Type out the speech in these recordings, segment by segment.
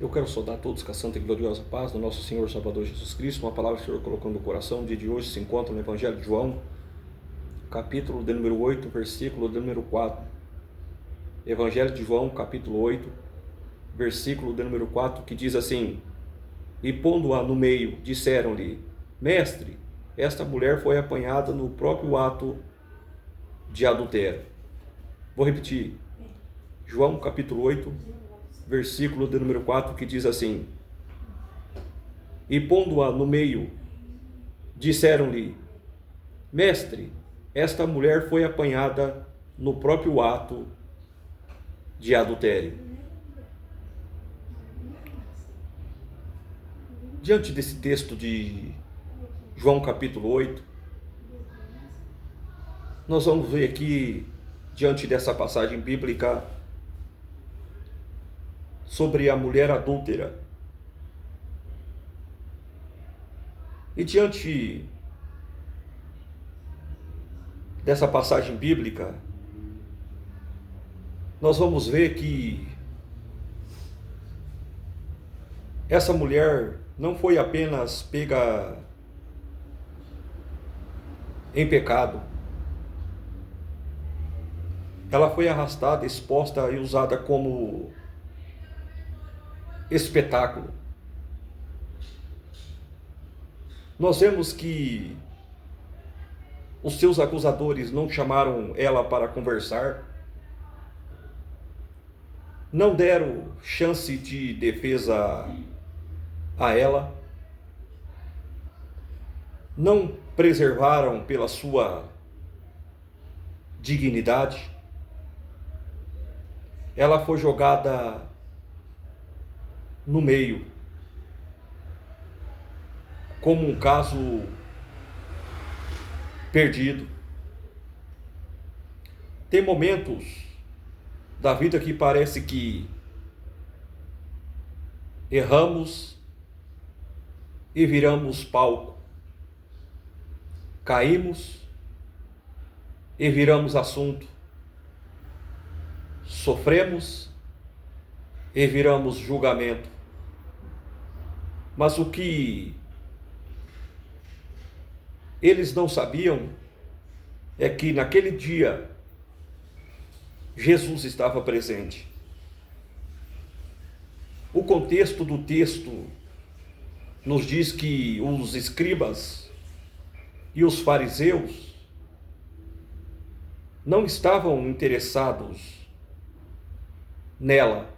Eu quero saudar todos com a santa e gloriosa paz do nosso Senhor Salvador Jesus Cristo. Uma palavra que o Senhor colocou no coração. O dia de hoje se encontra no Evangelho de João, capítulo de número 8, versículo de número 4. Evangelho de João, capítulo 8, versículo de número 4, que diz assim: E pondo-a no meio, disseram-lhe: Mestre, esta mulher foi apanhada no próprio ato de adultério. Vou repetir. João, capítulo 8, versículo de número 4, que diz assim: E pondo-a no meio, disseram-lhe: Mestre, esta mulher foi apanhada no próprio ato de adultério. Diante desse texto de João capítulo 8, nós vamos ver aqui, diante dessa passagem bíblica, sobre a mulher adúltera. E diante dessa passagem bíblica, nós vamos ver que essa mulher não foi apenas pega em pecado, ela foi arrastada, exposta e usada como espetáculo. Nós vemos que os seus acusadores não chamaram ela para conversar, não deram chance de defesa a ela, não preservaram pela sua dignidade. Ela foi jogada no meio, como um caso perdido. Tem momentos da vida que parece que erramos e viramos palco, caímos e viramos assunto, sofremos e viramos julgamento. Mas o que eles não sabiam é que naquele dia Jesus estava presente. O contexto do texto nos diz que os escribas e os fariseus não estavam interessados nela.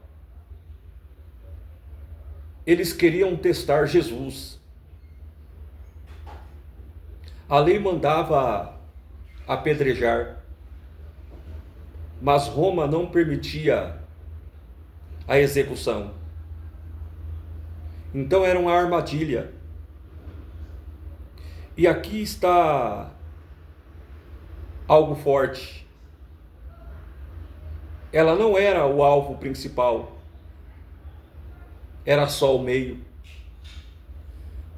Eles queriam testar Jesus. A lei mandava apedrejar, mas Roma não permitia a execução. Então era uma armadilha. E aqui está algo forte. Ela não era o alvo principal, era só o meio.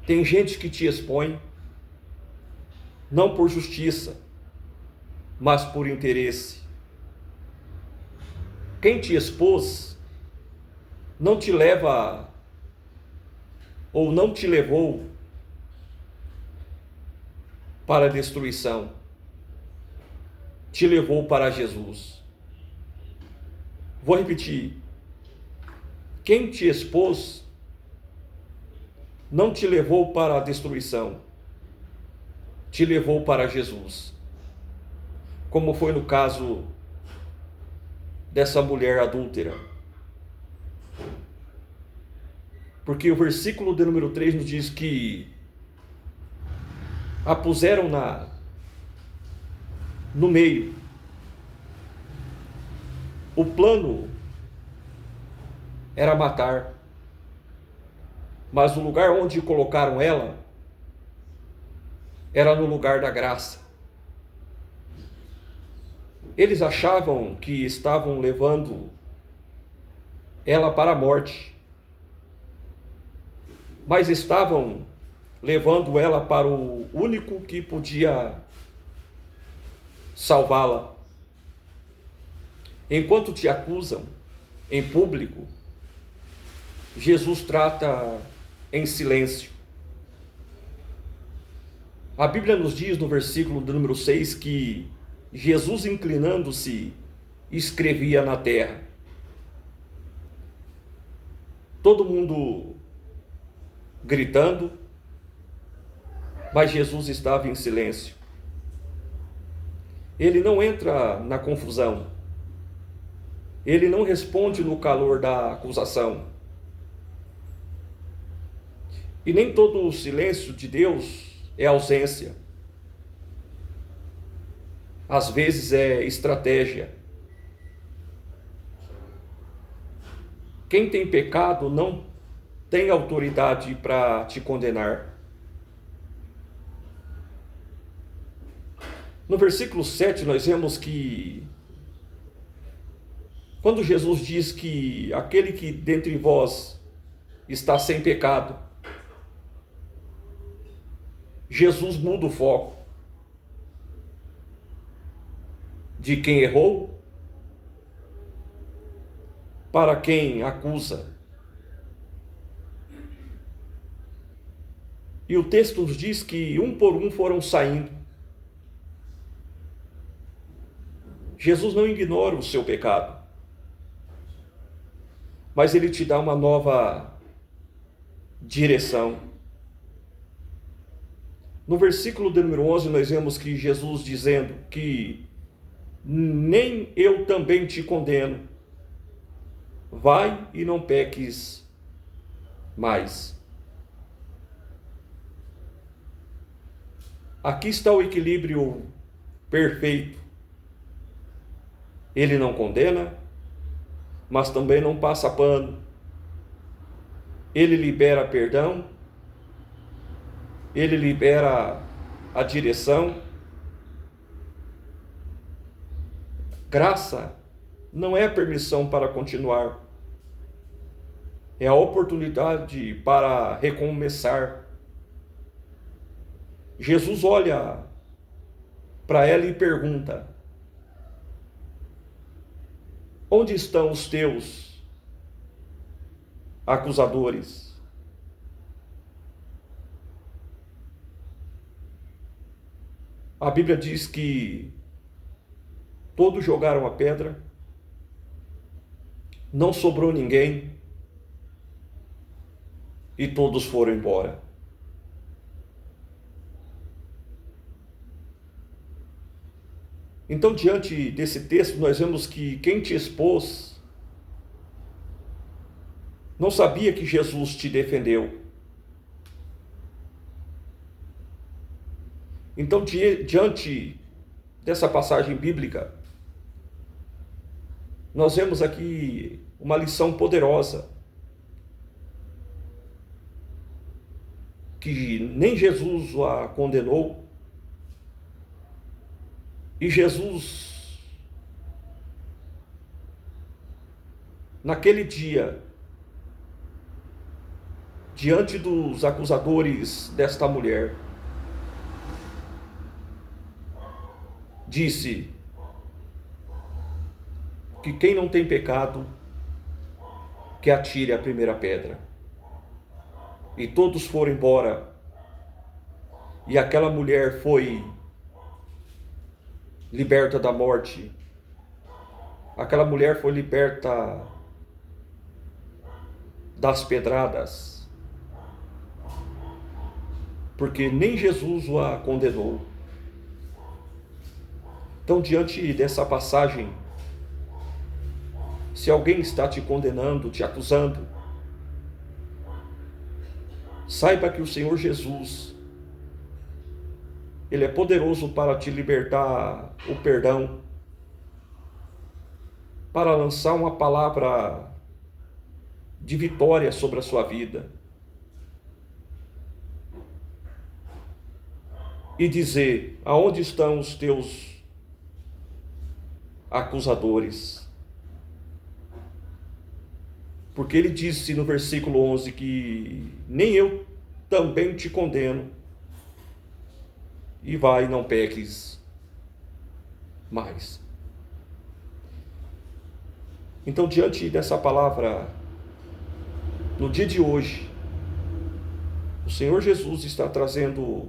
Tem gente que te expõe, não por justiça, mas por interesse. Quem te expôs não te leva ou não te levou para a destruição, te levou para Jesus. Vou repetir. Quem te expôs não te levou para a destruição, te levou para Jesus. Como foi no caso dessa mulher adúltera. Porque o versículo de número 3 nos diz que a puseram no meio. O plano era matar, mas o lugar onde colocaram ela era no lugar da graça. Eles achavam que estavam levando ela para a morte, mas estavam levando ela para o único que podia salvá-la. Enquanto te acusam em público, Jesus trata em silêncio. A Bíblia nos diz no versículo do número 6 que Jesus, inclinando-se, escrevia na terra. Todo mundo gritando, mas Jesus estava em silêncio. Ele não entra na confusão. Ele não responde no calor da acusação. E nem todo o silêncio de Deus é ausência. Às vezes é estratégia. Quem tem pecado não tem autoridade para te condenar. No versículo 7 nós vemos que quando Jesus diz que aquele que dentre vós está sem pecado, Jesus muda o foco de quem errou para quem acusa. E o texto nos diz que um por um foram saindo. Jesus não ignora o seu pecado, mas ele te dá uma nova direção. No versículo de número 11 nós vemos que Jesus dizendo que nem eu também te condeno, vai e não peques mais. Aqui está o equilíbrio perfeito. Ele não condena, mas também não passa pano. Ele libera perdão, ele libera a direção. Graça não é a permissão para continuar, é a oportunidade para recomeçar. Jesus olha para ela e pergunta: onde estão os teus acusadores? A Bíblia diz que todos jogaram a pedra, não sobrou ninguém e todos foram embora. Então, diante desse texto, nós vemos que quem te expôs não sabia que Jesus te defendeu. Então, diante dessa passagem bíblica, nós vemos aqui uma lição poderosa, que nem Jesus a condenou, e Jesus, naquele dia, diante dos acusadores desta mulher, disse que quem não tem pecado, que atire a primeira pedra. E todos foram embora, e aquela mulher foi liberta da morte. Aquela mulher foi liberta das pedradas, porque nem Jesus a condenou. Então, diante dessa passagem, se alguém está te condenando, te acusando, saiba que o Senhor Jesus, Ele é poderoso para te libertar o perdão, para lançar uma palavra de vitória sobre a sua vida e dizer: aonde estão os teus acusadores? Porque ele disse no versículo 11 que nem eu também te condeno, e vai, não peques mais. Então, diante dessa palavra No dia de hoje, o Senhor Jesus está trazendo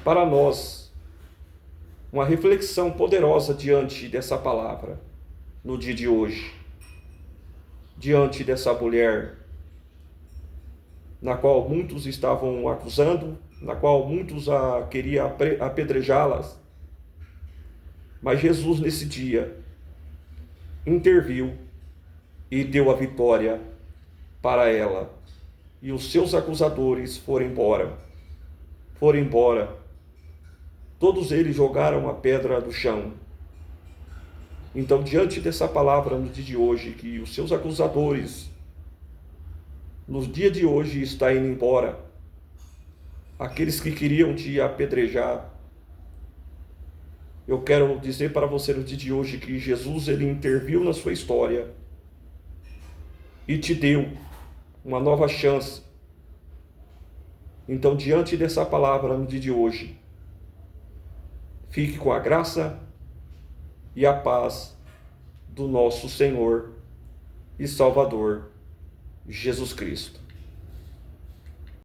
para nós uma reflexão poderosa diante dessa palavra, no dia de hoje, diante dessa mulher, na qual muitos estavam acusando, na qual muitos queriam apedrejá-las, mas Jesus nesse dia interviu e deu a vitória para ela, e os seus acusadores foram embora. Todos eles jogaram a pedra do chão. Então, diante dessa palavra no dia de hoje, que os seus acusadores, no dia de hoje, estão indo embora, aqueles que queriam te apedrejar, eu quero dizer para você no dia de hoje que Jesus, ele interviu na sua história e te deu uma nova chance. Então, diante dessa palavra no dia de hoje, fique com a graça e a paz do nosso Senhor e Salvador, Jesus Cristo.